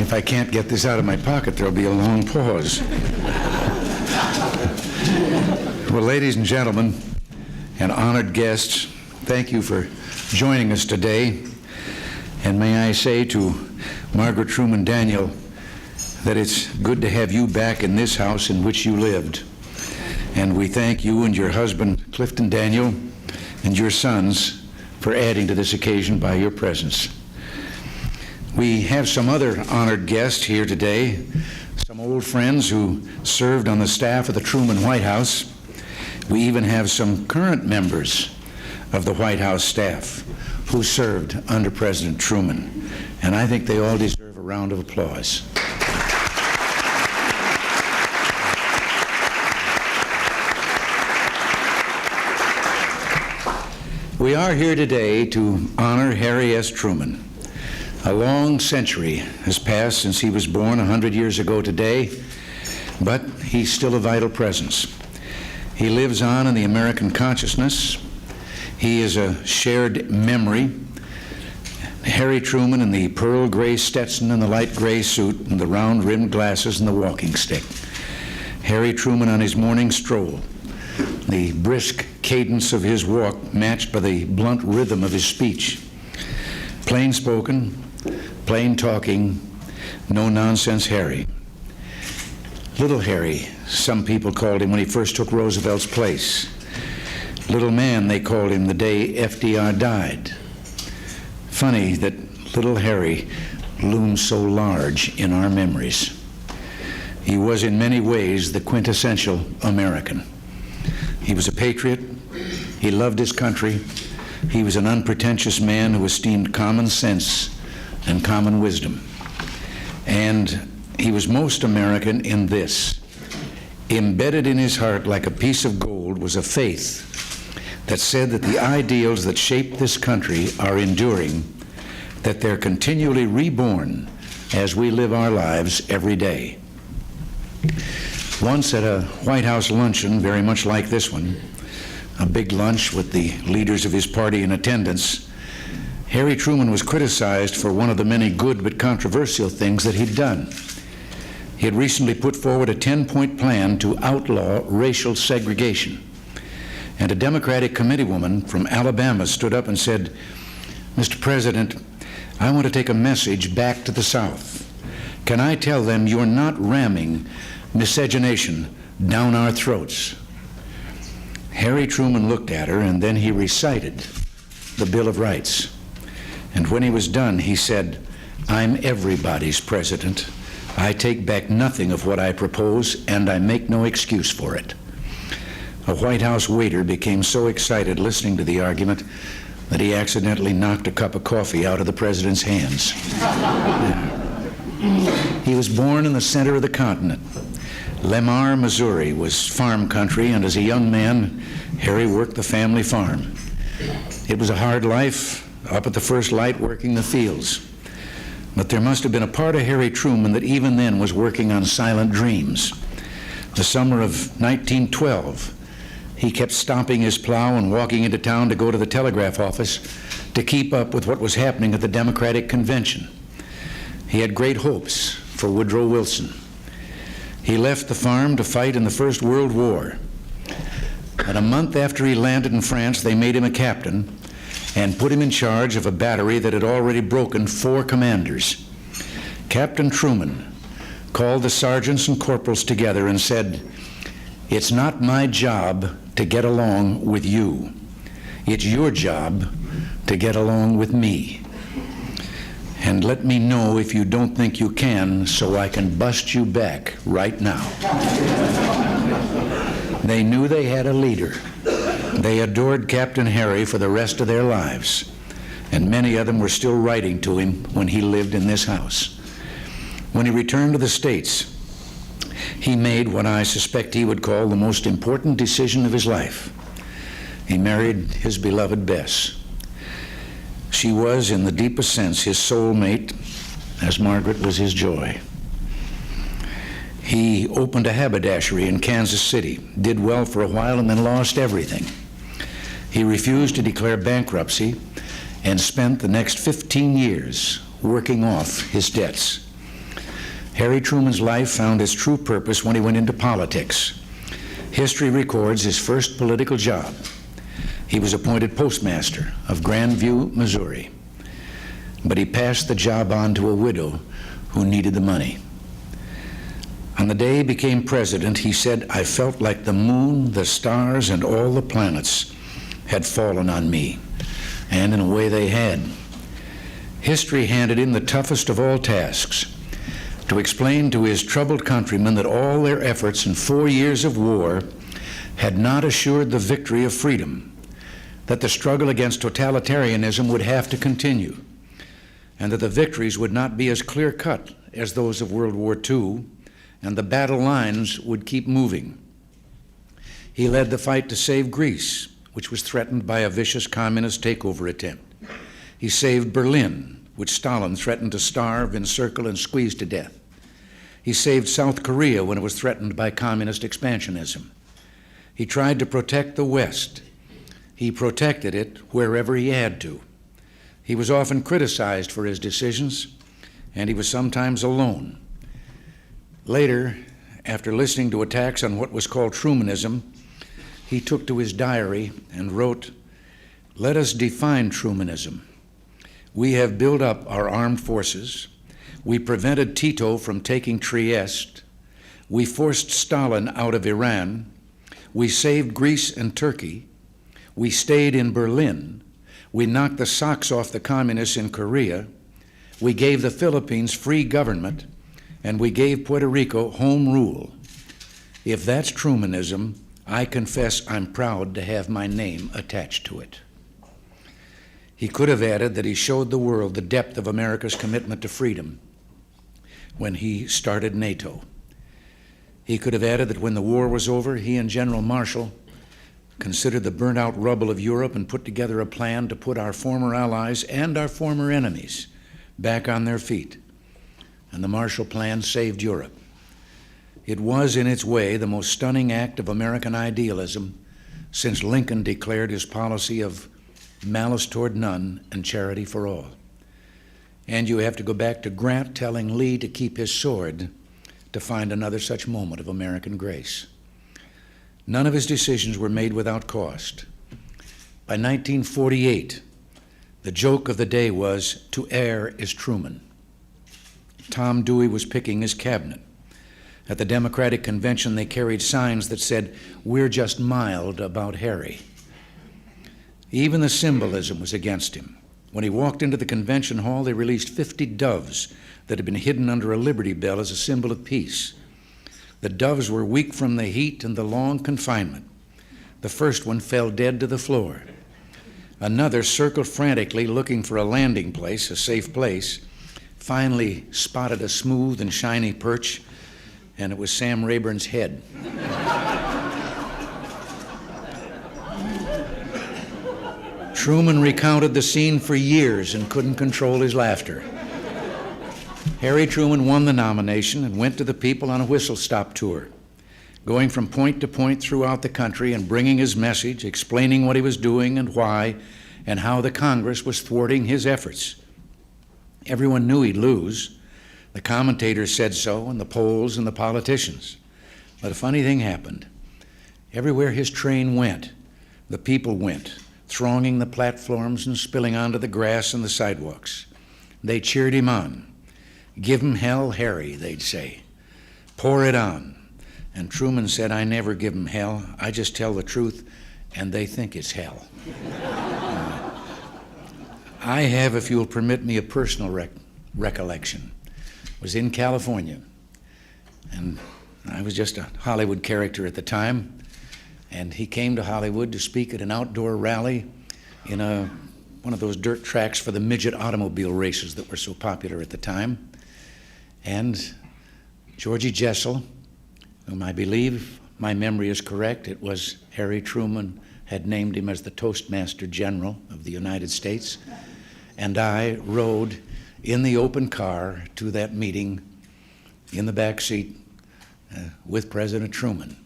If I can't get this out of my pocket, there'll be a long pause. Well, ladies and gentlemen, and honored guests, thank you for joining us today. And may I say to Margaret Truman Daniel that it's good to have you back in this house in which you lived. And we thank you and your husband, Clifton Daniel, and your sons for adding to this occasion by your presence. We have some other honored guests here today, some old friends who served on the staff of the Truman White House. We even have some current members of the White House staff who served under President Truman, and I think they all deserve a round of applause. We are here today to honor Harry S. Truman. A long century has passed since he was born 100 years ago today, but he's still a vital presence. He lives on in the American consciousness. He is a shared memory. Harry Truman in the pearl gray Stetson and the light gray suit and the round-rimmed glasses and the walking stick. Harry Truman on his morning stroll, the brisk cadence of his walk matched by the blunt rhythm of his speech. Plain spoken, plain talking, no nonsense Harry. Little Harry, some people called him when he first took Roosevelt's place. Little man, they called him the day FDR died. Funny that little Harry looms so large in our memories. He was in many ways the quintessential American. He was a patriot. He loved his country. He was an unpretentious man who esteemed common sense and common wisdom. And he was most American in this. Embedded in his heart like a piece of gold was a faith that said that the ideals that shape this country are enduring, that they're continually reborn as we live our lives every day. Once at a White House luncheon, very much like this one, a big lunch with the leaders of his party in attendance, Harry Truman was criticized for one of the many good but controversial things that he'd done. He had recently put forward a 10-point plan to outlaw racial segregation. And a Democratic committeewoman from Alabama stood up and said, "Mr. President, I want to take a message back to the South. Can I tell them you're not ramming miscegenation down our throats?" Harry Truman looked at her, and then he recited the Bill of Rights. And when he was done, he said, "I'm everybody's president. I take back nothing of what I propose, and I make no excuse for it." A White House waiter became so excited listening to the argument that he accidentally knocked a cup of coffee out of the president's hands. He was born in the center of the continent. Lamar, Missouri was farm country, and as a young man, Harry worked the family farm. It was a hard life, up at the first light working the fields. But there must have been a part of Harry Truman that even then was working on silent dreams. The summer of 1912, he kept stomping his plow and walking into town to go to the telegraph office to keep up with what was happening at the Democratic Convention. He had great hopes for Woodrow Wilson. He left the farm to fight in the First World War. And a month after he landed in France, they made him a captain and put him in charge of a battery that had already broken 4 commanders. Captain Truman called the sergeants and corporals together and said, "It's not my job to get along with you. It's your job to get along with me. And let me know if you don't think you can, so I can bust you back right now." They knew they had a leader. They adored Captain Harry for the rest of their lives, and many of them were still writing to him when he lived in this house. When he returned to the States, he made what I suspect he would call the most important decision of his life. He married his beloved Bess. She was, in the deepest sense, his soulmate, as Margaret was his joy. He opened a haberdashery in Kansas City, did well for a while, and then lost everything. He refused to declare bankruptcy and spent the next 15 years working off his debts. Harry Truman's life found its true purpose when he went into politics. History records his first political job. He was appointed postmaster of Grandview, Missouri. But he passed the job on to a widow who needed the money. On the day he became president, he said, "I felt like the moon, the stars, and all the planets had fallen on me." And in a way they had. History handed him the toughest of all tasks, to explain to his troubled countrymen that all their efforts in 4 years of war had not assured the victory of freedom, that the struggle against totalitarianism would have to continue, and that the victories would not be as clear-cut as those of World War II, and the battle lines would keep moving. He led the fight to save Greece, which was threatened by a vicious communist takeover attempt. He saved Berlin, which Stalin threatened to starve, encircle, and squeeze to death. He saved South Korea when it was threatened by communist expansionism. He tried to protect the West. He protected it wherever he had to. He was often criticized for his decisions, and he was sometimes alone. Later, after listening to attacks on what was called Trumanism, he took to his diary and wrote, "Let us define Trumanism. We have built up our armed forces. We prevented Tito from taking Trieste. We forced Stalin out of Iran. We saved Greece and Turkey. We stayed in Berlin. We knocked the socks off the communists in Korea. We gave the Philippines free government, and we gave Puerto Rico home rule. If that's Trumanism, I confess I'm proud to have my name attached to it." He could have added that he showed the world the depth of America's commitment to freedom when he started NATO. He could have added that when the war was over, he and General Marshall considered the burnt-out rubble of Europe and put together a plan to put our former allies and our former enemies back on their feet. And the Marshall Plan saved Europe. It was, in its way, the most stunning act of American idealism since Lincoln declared his policy of malice toward none and charity for all. And you have to go back to Grant telling Lee to keep his sword to find another such moment of American grace. None of his decisions were made without cost. By 1948, the joke of the day was, "To err is Truman." Tom Dewey was picking his cabinet. At the Democratic convention, they carried signs that said, "We're just mild about Harry." Even the symbolism was against him. When he walked into the convention hall, they released 50 doves that had been hidden under a Liberty Bell as a symbol of peace. The doves were weak from the heat and the long confinement. The first one fell dead to the floor. Another circled frantically looking for a landing place, a safe place, finally spotted a smooth and shiny perch, and it was Sam Rayburn's head. Truman recounted the scene for years and couldn't control his laughter. Harry Truman won the nomination and went to the people on a whistle-stop tour, going from point to point throughout the country and bringing his message, explaining what he was doing and why, and how the Congress was thwarting his efforts. Everyone knew he'd lose. The commentators said so, and the polls and the politicians. But a funny thing happened. Everywhere his train went, the people went, thronging the platforms and spilling onto the grass and the sidewalks. They cheered him on. "Give 'em hell, Harry," they'd say. "Pour it on." And Truman said, "I never give 'em hell. I just tell the truth, and they think it's hell." I have, if you'll permit me, a personal recollection. It was in California, and I was just a Hollywood character at the time, and he came to Hollywood to speak at an outdoor rally in one of those dirt tracks for the midget automobile races that were so popular at the time. And Georgie Jessel, whom I believe my memory is correct, it was Harry Truman had named him as the Toastmaster General of the United States, and I rode in the open car to that meeting in the back seat with President Truman.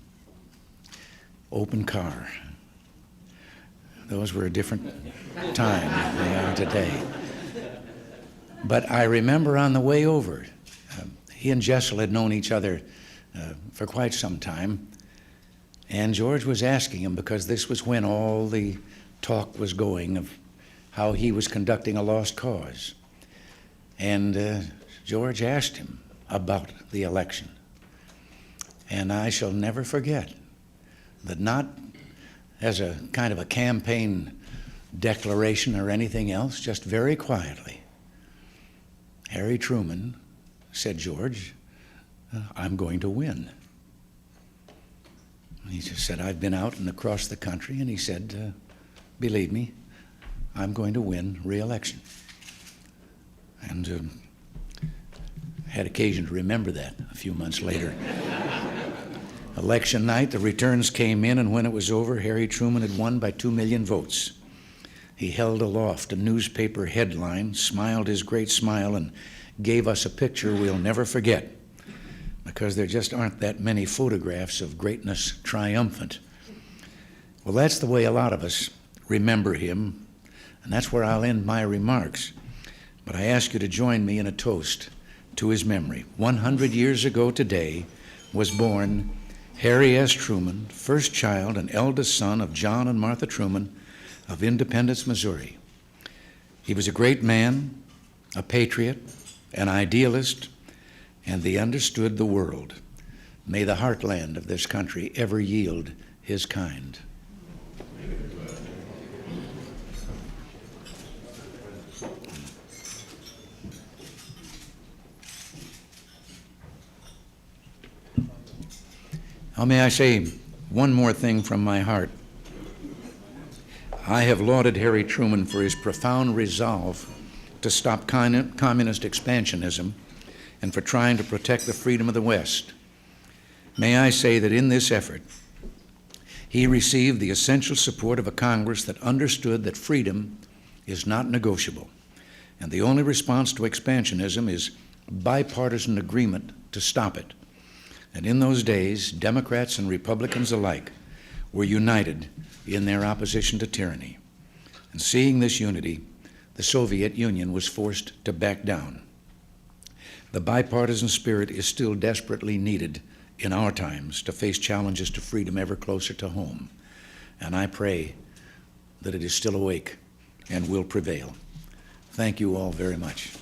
Open car. Those were a different time than they are today. But I remember on the way over, he and Jessel had known each other for quite some time, and George was asking him, because this was when all the talk was going of how he was conducting a lost cause. And George asked him about the election. And I shall never forget that, not as a kind of a campaign declaration or anything else, just very quietly, Harry Truman said, "George, I'm going to win." And he just said, "I've been out and across the country," and he said, "Believe me, I'm going to win re-election." And had occasion to remember that a few months later. Election night, the returns came in, and when it was over, Harry Truman had won by 2 million votes. He held aloft a newspaper headline, smiled his great smile, and gave us a picture we'll never forget, because there just aren't that many photographs of greatness triumphant. Well, that's the way a lot of us remember him, and that's where I'll end my remarks. But I ask you to join me in a toast to his memory. 100 years ago today was born Harry S. Truman, first child and eldest son of John and Martha Truman of Independence, Missouri. He was a great man, a patriot, an idealist, and he understood the world. May the heartland of this country ever yield his kind. Now, may I say one more thing from my heart. I have lauded Harry Truman for his profound resolve to stop communist expansionism and for trying to protect the freedom of the West. May I say that in this effort, he received the essential support of a Congress that understood that freedom is not negotiable, and the only response to expansionism is bipartisan agreement to stop it. And in those days, Democrats and Republicans alike were united in their opposition to tyranny. And seeing this unity, the Soviet Union was forced to back down. The bipartisan spirit is still desperately needed in our times to face challenges to freedom ever closer to home. And I pray that it is still awake and will prevail. Thank you all very much.